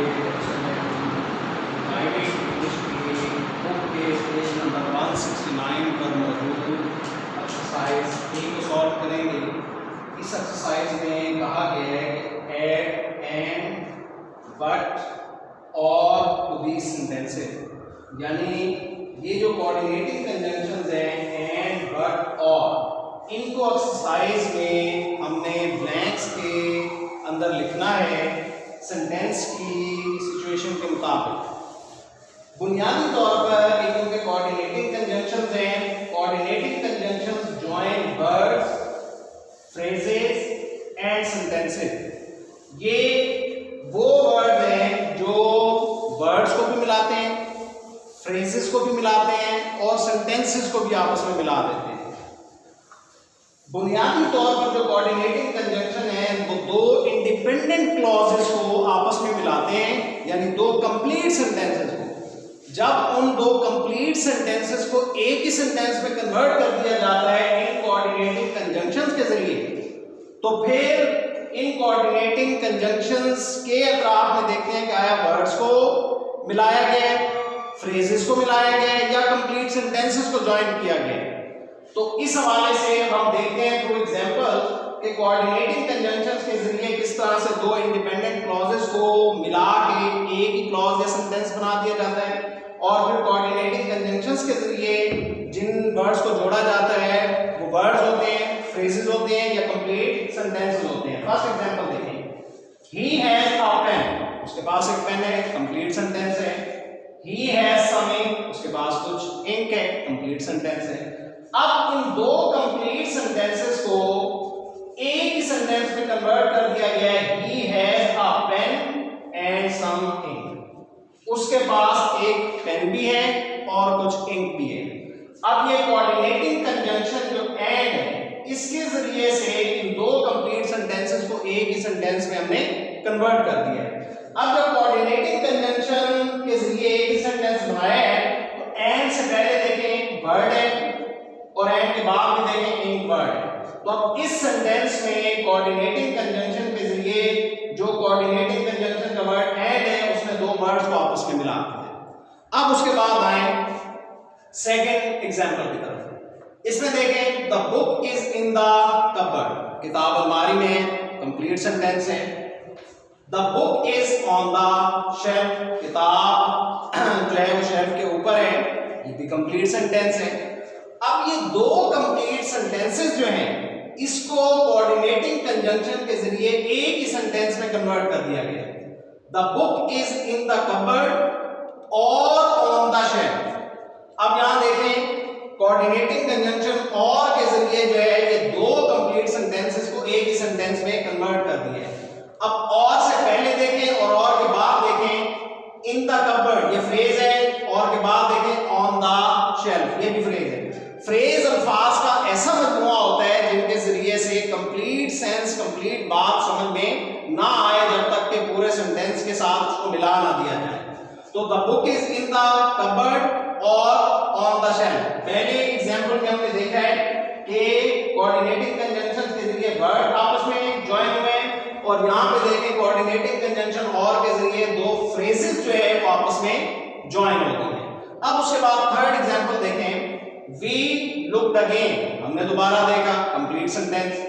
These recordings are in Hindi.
ये क्वेश्चन है प्राइवेट इंग्लिश की बुक के पेज नंबर 169 पर मौजूद एक्सरसाइज ए को सॉल्व करेंगे। इस एक्सरसाइज में कहा गया है कि ऐड एंड बट और टू दीज सेंटेंसेस, यानी ये जो कोऑर्डिनेटिंग कंजंक्शंस हैं एंड बट और, इनको एक्सरसाइज में हमने ब्लैंक्स के अंदर लिखना है सेंटेंस की सिचुएशन के मुताबिक। बुनियादी तौर पर इनके कोऑर्डिनेटिंग कंजंक्शंस हैं। Coordinating conjunctions join words, phrases and sentences. ये वो वर्ड हैं जो वर्ड्स को भी मिलाते हैं, फ्रेजेस को भी मिलाते हैं और सेंटेंसेस को भी आपस में मिला देते हैं। बुनियादी तौर पर जो कोऑर्डिनेटिंग कंजंक्शन है वो दो इंडिपेंडेंट क्लॉजेस को आपस में मिलाते हैं, यानी दो कंप्लीट सेंटेंसेस को। जब उन दो कंप्लीट सेंटेंसेस को एक ही सेंटेंस में कन्वर्ट कर दिया जाता है इन कोऑर्डिनेटिंग कंजंक्शंस के जरिए, तो फिर इन कोऑर्डिनेटिंग कंजंक्शंस के अतराफ में देखते हैं कि आया वर्ड्स को मिलाया गया है, फ्रेजेस को मिलाया गया है या कंप्लीट सेंटेंसेस को ज्वाइन किया गया है। तो इस हवाले से हम देखते हैं थ्रू एग्जांपल कि कोऑर्डिनेटिंग कंजंक्शंस के जरिए किस तरह से दो इंडिपेंडेंट क्लॉजेस को मिला के एक ही क्लॉज या सेंटेंस बना दिया जाता है, और फिर कोऑर्डिनेटिंग कंजंक्शंस के जरिए जिन वर्ड्स को जोड़ा जाता है वो वर्ड्स होते हैं, फ्रेजेस होते हैं या कंप्लीट सेंटेंसेस होते हैं। फर्स्ट एग्जांपल देखें, ही हैज अ पेन, उसके पास एक पेन है, कंप्लीट सेंटेंस है। ही हैज सम इंक, उसके पास कुछ इंक है, कंप्लीट सेंटेंस है। अब इन दो कंप्लीट सेंटेंसेस को एक ही सेंटेंस में कन्वर्ट कर दिया गया है। He has a pen and some ink, उसके पास एक पेन भी है और कुछ इंक भी है। अब ये कोऑर्डिनेटिंग कंजंक्शन जो एंड है, इसके जरिए से इन दो कंप्लीट सेंटेंसेस को एक ही सेंटेंस में हमने कन्वर्ट कर दिया है। अब जब कोऑर्डिनेटिंग कंजंक्शन के जरिए एक ही सेंटेंस बनाया है तो एंड से पहले देखें वर्ड है और एंड के बाद भी देखें इंक वर्ड है। तो अब इस सेंटेंस में कोऑर्डिनेटिंग कंजंक्शन के जरिए जो कोऑर्डिनेटिंग कंजंक्शन का वर्ड एंड है उसमें दो वर्ड्स को आपस में मिला दिया। अब उसके बाद आए सेकंड एग्जांपल की तरफ। इसमें देखें the book is in the cupboard, किताब अलमारी में है, कंप्लीट सेंटेंस है। The book is on the shelf, किताब जो है वो शेल्फ के ऊपर है, ये भी कंप्लीट सेंटेंस है। अब ये दो कंप्लीट सेंटेंसेस जो हैं इसको कोऑर्डिनेटिंग कंजंक्शन के जरिए एक ही सेंटेंस में कन्वर्ट कर दिया गया। The book is in the cupboard और ऑन द शेल्फ। अब यहां देखें कोऑर्डिनेटिंग कंजंक्शन और के जरिए जो है ये दो कंप्लीट सेंटेंसेस को एक ही सेंटेंस में कन्वर्ट कर दिया है। अब और से पहले देखें और के बाद देखें इन द कबर्ड, ये फ्रेज है, और के बाद देखें ऑन द शेल्फ, ये भी फ्रेज है। फ्रेज अल्फाज का ऐसा मजमुआ होता है जिनके जरिए से कंप्लीट सेंस, कंप्लीट बात समझ में ना आए जब तक कि पूरे सेंटेंस के साथ उसको मिला ना दिया जाए। तो the book is in the cupboard और ऑन द शेल्फ, पहले एग्जांपल में हमने देखा है कि कोऑर्डिनेटिंग कंजंक्शन के जरिए वर्ड आपस में ज्वाइन हुए, और यहां पे देखें कोऑर्डिनेटिंग कंजंक्शन और के जरिए दो फ्रेजेस जो है वो आपस में ज्वाइन होते हैं। अब उसके बाद थर्ड एग्जांपल देखें, वी लुक्ड अगेन, हमने दोबारा देखा, complete sentence.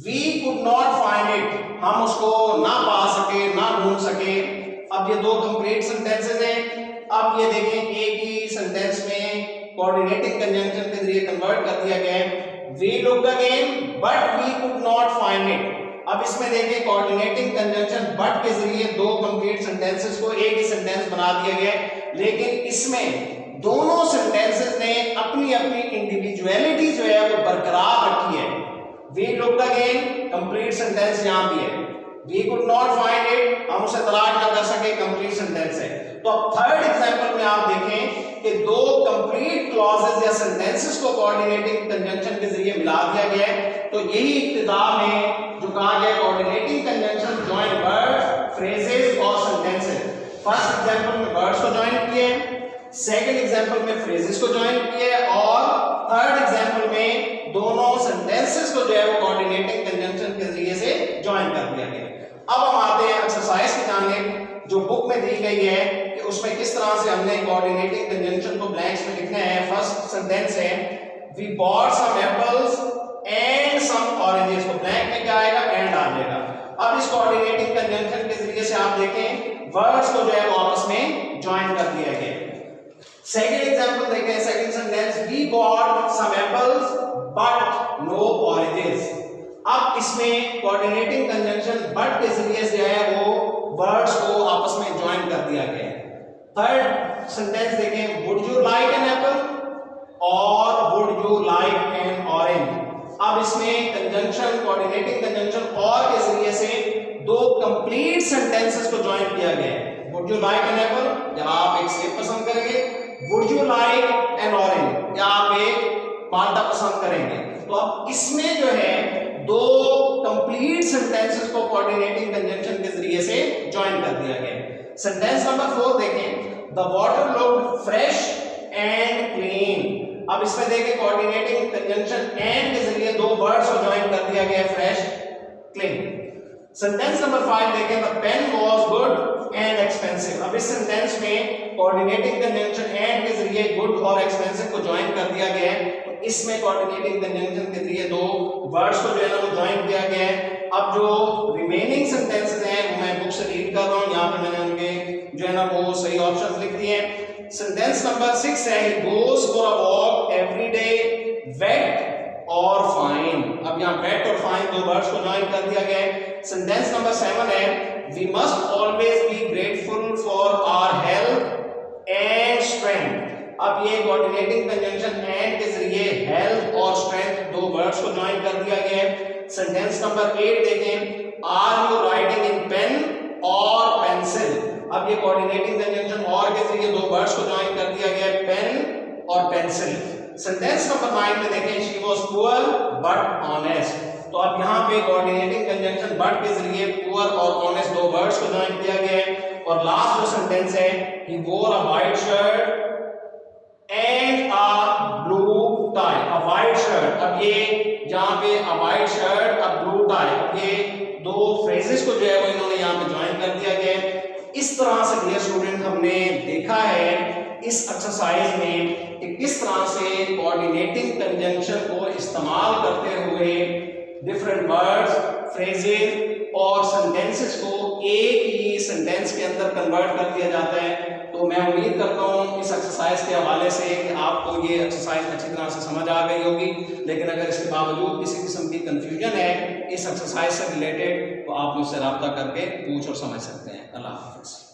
We could not find it, हम उसको ना पा सके, ना ढूंढ सके। अब ये दो कंप्लीट सेंटेंसेस हैं। अब ये देखें एक ही सेंटेंस में कोऑर्डिनेटिंग कंजंक्शन के जरिए कन्वर्ट कर दिया गया है। We looked again but we could not find it. अब इसमें देखें कोऑर्डिनेटिंग कंजंक्शन बट के जरिए दो कंप्लीट सेंटेंसेस को एक ही सेंटेंस बना दिया गया है, लेकिन इसमें दोनों सेंटेंसेस ने अपनी अपनी इंडिविजुअलिटी जो है वो बरकरार रखी है। We looked again complete sentence यहां भी है, we could not find it, हम उसे तलाश ना कर सके, कंप्लीट सेंटेंस है। तो अब थर्ड एग्जांपल में आप देखें कि दो कंप्लीट क्लॉजेस या सेंटेंसेस को कोऑर्डिनेटिंग कंजंक्शन के जरिए मिला दिया गया है। तो यही इब्तिदा में जो कहा गया coordinating conjunction join words, phrases और सेंटेंसेस। फर्स्ट एग्जांपल में वर्ड्स को ज्वाइन किए, सेकंड एग्जांपल में फ्रेजेस को ज्वाइन किए, और थर्ड एग्जांपल में दोनों सेंटेंसेस को जो है वो कोऑर्डिनेटिंग कंजंक्शन के जरिए से ज्वाइन कर दिया गया। अब हम आते हैं एक्सरसाइज की जानिब। जो बुक में दी गई है कि उसमें किस तरह से हमने कोऑर्डिनेटिंग कंजंक्शन को ब्लैंक्स में लिखना है। फर्स्ट सेंटेंस है we bought some apples and some oranges, तो ब्लैंक में क्या आएगा, एंड आ जाएगा। अब इस कोऑर्डिनेटिंग कंजंक्शन के जरिए से आप देखें वर्ड्स को जो है वो आपस में ज्वाइन कर दिया गया। सेकंड एग्जांपल देखें, second sentence we bought some apples but no oranges. अब इसमें कोऑर्डिनेटिंग कंजंक्शन बट के जरिए से है वो वर्ड्स को आपस में ज्वाइन कर दिया गया है। थर्ड सेंटेंस देखें would you like an apple और would you like an orange. अब इसमें कंजंक्शन कोऑर्डिनेटिंग कंजंक्शन और के जरिए से दो कंप्लीट सेंटेंसेस को ज्वाइन किया गया है। Would you like an Apple, या आप एक सेब पसंद करेंगे, would you like an orange, या आप एक माल्टा पसंद करेंगे। तो अब इसमें जो है दो कंप्लीट सेंटेंसेस को कोऑर्डिनेटिंग कंजंक्शन के जरिए से ज्वाइन कर दिया गया। सेंटेंस नंबर 4 देखें the water looked fresh and clean. अब इसमें देखें कोऑर्डिनेटिंग कंजंक्शन एंड के जरिए दो वर्ड्स को ज्वाइन कर दिया गया, फ्रेश क्लीन। सेंटेंस नंबर 5 देखें the pen was good and expensive. अब इस सेंटेंस में कोऑर्डिनेटिंग कंजंक्शन एंड के जरिए गुड और एक्सपेंसिव को ज्वाइन कर दिया गया है। तो इसमें कोऑर्डिनेटिंग कंजंक्शन के जरिए दो वर्ड्स को जो है ना वो ज्वाइन किया गया है। अब जो रिमेनिंग सेंटेंसेस हैं वो मैं बुक से रीड कर रहा हूं, यहां पे मैंने उनके जो है ना वो सही ऑप्शंस लिख दिए हैं। सेंटेंस नंबर 6 है he goes for a walk every day wet और fine। अब यहाँ wet और fine दो वर्ड्स को ज्वाइन कर दिया गया है। सेंटेंस नंबर 7 है we must always be grateful for our health and strength। अब ये कोऑर्डिनेटिंग कंजंक्शन एंड के जरिए हेल्थ और स्ट्रेंथ दो वर्ड्स को ज्वाइन कर दिया गया है। सेंटेंस नंबर 8 देखें are you writing in pen और पेंसिल। अब ये कोऑर्डिनेटिंग कंजंक्शन और के जरिए दो वर्ड्स को ज्वाइन कर दिया गया है, पेन और पेंसिल। सेंटेंस नंबर 9 में देखें she was poor but honest. तो अब यहाँ पे कोऑर्डिनेटिंग कंजंक्शन बट के जरिए पुअर और ऑनेस्ट दो वर्ड्स को ज्वाइन किया गया है। और लास्ट जो सेंटेंस है he wore a white shirt and a blue tie. A white shirt, अब ये जहाँ पे a white shirt a blue tie, अब ये दो फ्रेजेस को जो है वो इन्होंने यहाँ पे ज्वाइन कर दिया गया है। इस तरह से डियर स्टूडेंट हमने देखा है इस एक्सरसाइज में कि किस तरह से कोऑर्डिनेटिंग कंजंक्शन को इस्तेमाल करते हुए डिफरेंट वर्ड्स, फ्रेजेस और सेंटेंसेस को एक ही सेंटेंस के अंदर कन्वर्ट कर दिया जाता है। तो मैं उम्मीद करता हूँ इस एक्सरसाइज के हवाले से कि आपको ये एक्सरसाइज अच्छी तरह से समझ आ गई होगी। लेकिन अगर इसके बावजूद किसी किस्म की कंफ्यूजन है इस एक्सरसाइज से रिलेटेड तो आप मुझसे रब्ता करके पूछ और समझ सकते हैं। अल्लाह हाफ़िज़।